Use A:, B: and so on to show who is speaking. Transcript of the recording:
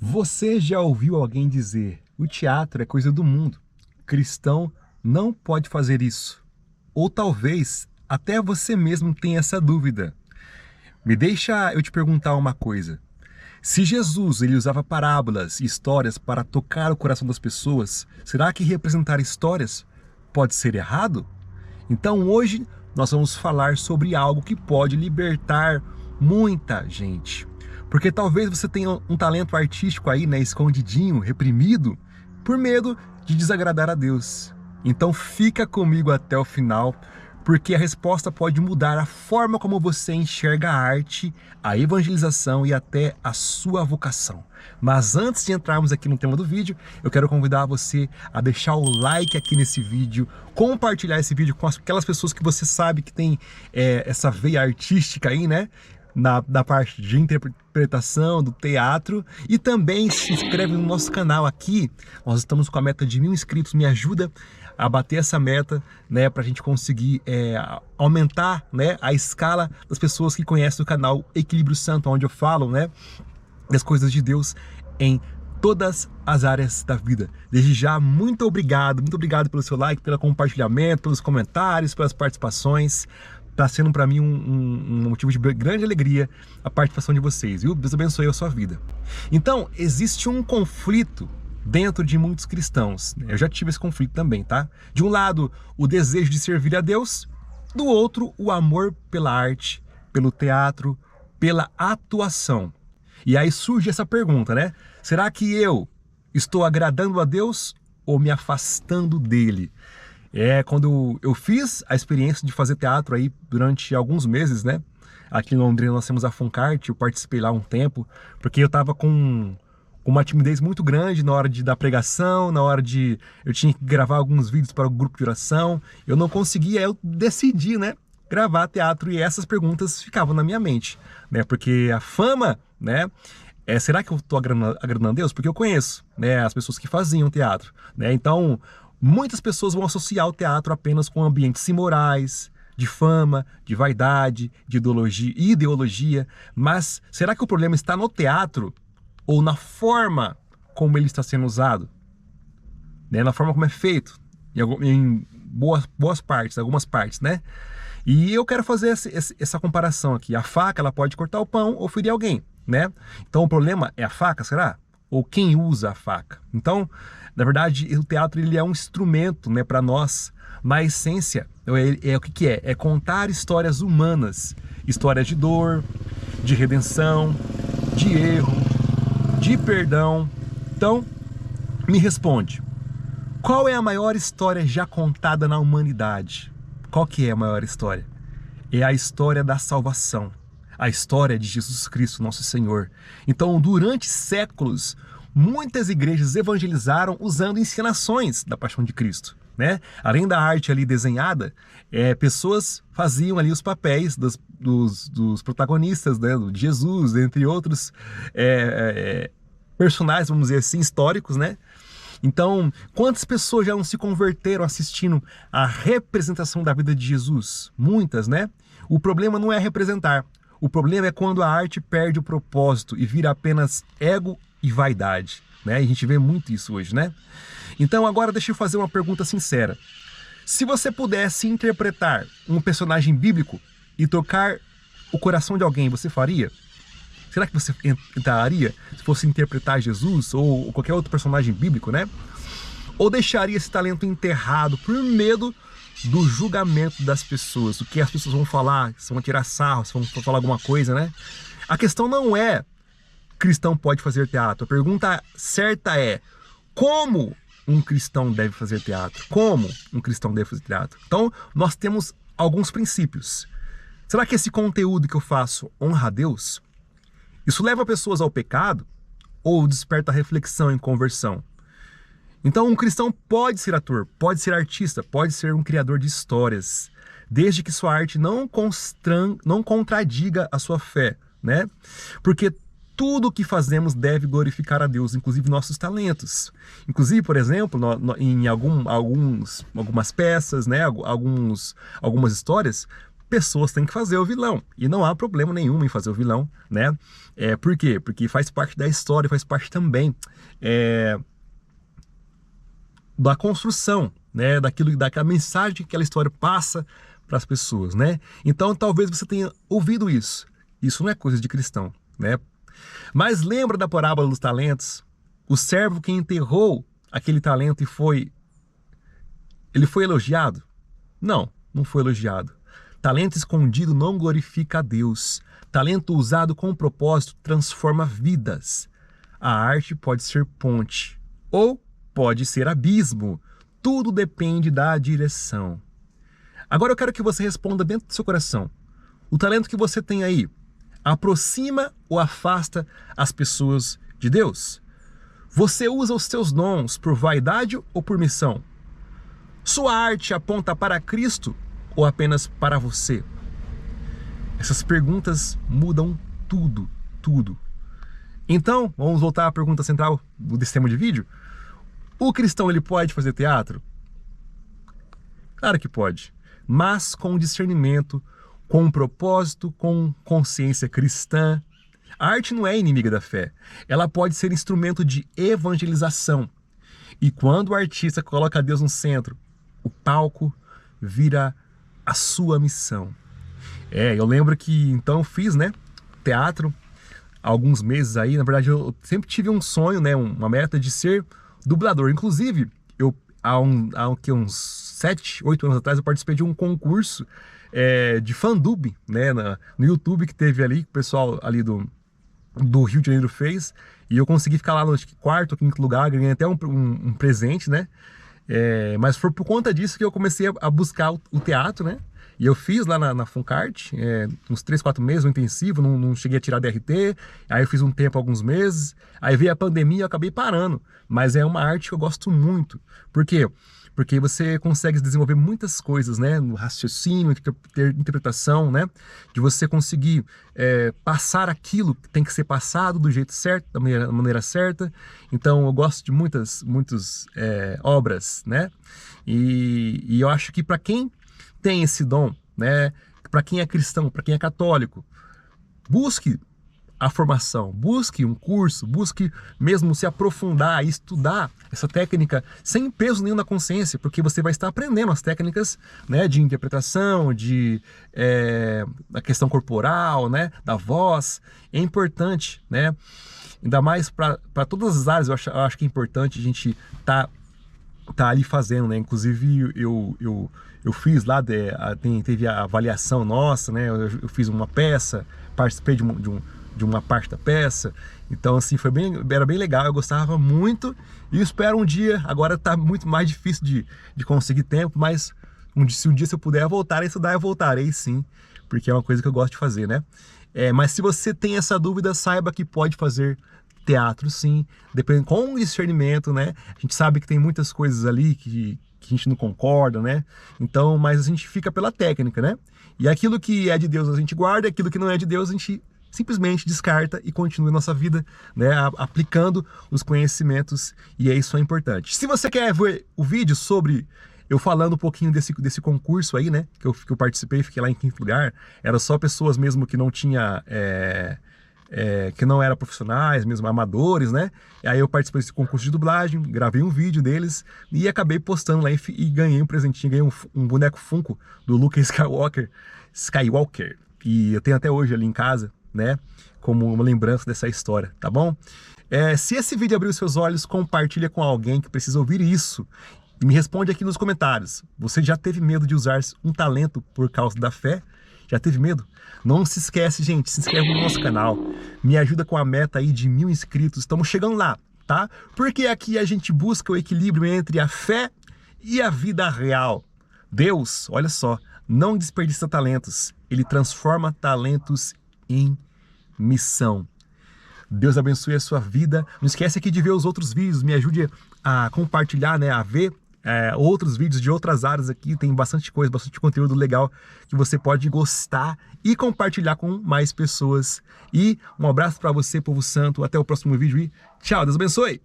A: Você já ouviu alguém dizer: o teatro é coisa do mundo, cristão não pode fazer isso? Ou talvez até você mesmo tenha essa dúvida. Me deixa eu te perguntar uma coisa. Se Jesus ele usava parábolas e histórias para tocar o coração das pessoas, será que representar histórias pode ser errado? Então hoje nós vamos falar sobre algo que pode libertar muita gente. Porque talvez você tenha um talento artístico aí, né, escondidinho, reprimido, por medo de desagradar a Deus. Então fica comigo até o final, porque a resposta pode mudar a forma como você enxerga a arte, a evangelização e até a sua vocação. Mas antes de entrarmos aqui no tema do vídeo, eu quero convidar você a deixar o like aqui nesse vídeo, compartilhar esse vídeo com aquelas pessoas que você sabe que tem essa veia artística aí, né? Na parte de interpretação, do teatro, e também se inscreve no nosso canal aqui. Nós estamos com a meta de 1000 inscritos, me ajuda a bater essa meta, né, para a gente conseguir aumentar, né, a escala das pessoas que conhecem o canal Equilíbrio Santo, onde eu falo, né, das coisas de Deus em todas as áreas da vida. Desde já, muito obrigado pelo seu like, pelo compartilhamento, pelos comentários, pelas participações. Está sendo para mim um motivo de grande alegria a participação de vocês, viu? Deus abençoe a sua vida. Então, existe um conflito dentro de muitos cristãos. Eu já tive esse conflito também, tá? De um lado, o desejo de servir a Deus, do outro, o amor pela arte, pelo teatro, pela atuação. E aí surge essa pergunta, né? Será que eu estou agradando a Deus ou me afastando dele? Quando eu fiz a experiência de fazer teatro aí durante alguns meses, né? Aqui em Londrina nós temos a Funcart, eu participei lá um tempo, porque eu tava com uma timidez muito grande na hora da pregação, na hora eu tinha que gravar alguns vídeos para o grupo de oração, eu não conseguia, eu decidi, né? Gravar teatro, e essas perguntas ficavam na minha mente, né? Porque a fama, né? Será que eu estou agradando a Deus? Porque eu conheço, né, as pessoas que faziam teatro, né? Então, muitas pessoas vão associar o teatro apenas com ambientes imorais, de fama, de vaidade, de ideologia. Mas será que o problema está no teatro ou na forma como ele está sendo usado? Né? Na forma como é feito, em boas partes, algumas partes, né? E eu quero fazer essa comparação aqui. A faca, ela pode cortar o pão ou ferir alguém, né? Então o problema é a faca, será? Ou quem usa a faca? Então, na verdade, o teatro ele é um instrumento, né, para nós, na essência, o que é? É contar histórias humanas, histórias de dor, de redenção, de erro, de perdão. Então, me responde, qual é a maior história já contada na humanidade? Qual que é a maior história? É a história da salvação, a história de Jesus Cristo, nosso Senhor. Então, durante séculos, muitas igrejas evangelizaram usando encenações da paixão de Cristo, né? Além da arte ali desenhada, pessoas faziam ali os papéis dos protagonistas, né? De Jesus, entre outros personagens, vamos dizer assim, históricos, né? Então, quantas pessoas já não se converteram assistindo a representação da vida de Jesus? Muitas, né? O problema não é representar. O problema é quando a arte perde o propósito e vira apenas ego e vaidade, né? E a gente vê muito isso hoje, né? Então agora deixa eu fazer uma pergunta sincera. Se você pudesse interpretar um personagem bíblico e tocar o coração de alguém, você faria? Será que você entraria se fosse interpretar Jesus ou qualquer outro personagem bíblico, né? Ou deixaria esse talento enterrado por medo do julgamento das pessoas, do que as pessoas vão falar, se vão tirar sarro, se vão falar alguma coisa, né? A questão não é cristão pode fazer teatro. A pergunta certa é como um cristão deve fazer teatro? Como um cristão deve fazer teatro? Então, nós temos alguns princípios. Será que esse conteúdo que eu faço honra a Deus? Isso leva pessoas ao pecado ou desperta reflexão e conversão? Então, um cristão pode ser ator, pode ser artista, pode ser um criador de histórias, desde que sua arte não contradiga a sua fé, né? Porque tudo o que fazemos deve glorificar a Deus, inclusive nossos talentos. Inclusive, por exemplo, em algumas peças, né, algumas histórias, pessoas têm que fazer o vilão. E não há problema nenhum em fazer o vilão, né? Por quê? Porque faz parte da história, faz parte também da construção, né? Daquela mensagem que aquela história passa para as pessoas, né? Então talvez você tenha ouvido isso. Isso não é coisa de cristão, né? Mas lembra da parábola dos talentos? O servo que enterrou aquele talento ele foi elogiado? Não, não foi elogiado. Talento escondido não glorifica a Deus. Talento usado com propósito transforma vidas. A arte pode ser ponte ou pode ser abismo. Tudo depende da direção. Agora eu quero que você responda dentro do seu coração. O talento que você tem aí aproxima ou afasta as pessoas de Deus? Você usa os seus dons por vaidade ou por missão? Sua arte aponta para Cristo ou apenas para você? Essas perguntas mudam tudo, tudo. Então, vamos voltar à pergunta central desse tema de vídeo. O cristão, ele pode fazer teatro? Claro que pode, mas com discernimento, com propósito, com consciência cristã. A arte não é inimiga da fé. Ela pode ser instrumento de evangelização. E quando o artista coloca Deus no centro, o palco vira a sua missão. Eu lembro que então eu fiz, né, teatro há alguns meses aí. Na verdade, eu sempre tive um sonho, né, uma meta de ser dublador. Inclusive, há uns 7, 8 anos atrás, eu participei de um concurso de fandub, né, no YouTube, que teve ali, que o pessoal ali do Rio de Janeiro fez, e eu consegui ficar lá no quarto, quinto lugar, ganhei até um presente, né? Mas foi por conta disso que eu comecei a buscar o teatro, né? E eu fiz lá na Funcart, uns 3, 4 meses, um intensivo, não cheguei a tirar DRT, aí eu fiz um tempo, alguns meses, aí veio a pandemia e eu acabei parando. Mas é uma arte que eu gosto muito. Por quê? Porque você consegue desenvolver muitas coisas, né? No raciocínio, ter interpretação, né? De você conseguir passar aquilo que tem que ser passado do jeito certo, da maneira certa. Então eu gosto de muitas obras, né? E eu acho que para quem tem esse dom, né? Para quem é cristão, para quem é católico, busque a formação, busque um curso, busque mesmo se aprofundar, estudar essa técnica sem peso nenhum na consciência, porque você vai estar aprendendo as técnicas, né, de interpretação, da questão corporal, né, da voz. É importante, né? Ainda mais para todas as áreas. Eu acho que é importante a gente tá ali fazendo, né? Inclusive eu fiz lá, teve a avaliação nossa, né? Eu fiz uma peça, participei de uma parte da peça. Então assim, era bem legal, eu gostava muito e espero um dia, agora tá muito mais difícil de conseguir tempo, mas se um dia eu puder voltar a estudar, eu voltarei sim, porque é uma coisa que eu gosto de fazer, né? Mas se você tem essa dúvida, saiba que pode fazer teatro sim, dependendo, com discernimento, né? A gente sabe que tem muitas coisas ali que a gente não concorda, né? Então, mas a gente fica pela técnica, né? E aquilo que é de Deus a gente guarda, aquilo que não é de Deus a gente simplesmente descarta e continua nossa vida, né, aplicando os conhecimentos, e isso é importante. Se você quer ver o vídeo sobre eu falando um pouquinho desse concurso aí, né, que eu participei, fiquei lá em 5º lugar, era só pessoas mesmo que não tinha, que não eram profissionais, mesmo amadores, né, e aí eu participei desse concurso de dublagem, gravei um vídeo deles e acabei postando lá e ganhei um presentinho, ganhei um boneco Funko do Luke Skywalker, e eu tenho até hoje ali em casa, né, como uma lembrança dessa história, tá bom? Se esse vídeo abriu seus olhos, compartilha com alguém que precisa ouvir isso. E me responde aqui nos comentários. Você já teve medo de usar um talento por causa da fé? Já teve medo? Não se esquece, gente, se inscreve no nosso canal. Me ajuda com a meta aí de 1000 inscritos. Estamos chegando lá, tá? Porque aqui a gente busca o equilíbrio entre a fé e a vida real. Deus, olha só, não desperdiça talentos. Ele transforma talentos em missão. Deus abençoe a sua vida. Não esquece aqui de ver os outros vídeos. Me ajude a compartilhar, né, a ver outros vídeos de outras áreas aqui. Tem bastante coisa, bastante conteúdo legal que você pode gostar e compartilhar com mais pessoas. E um abraço para você, povo santo. Até o próximo vídeo e tchau. Deus abençoe.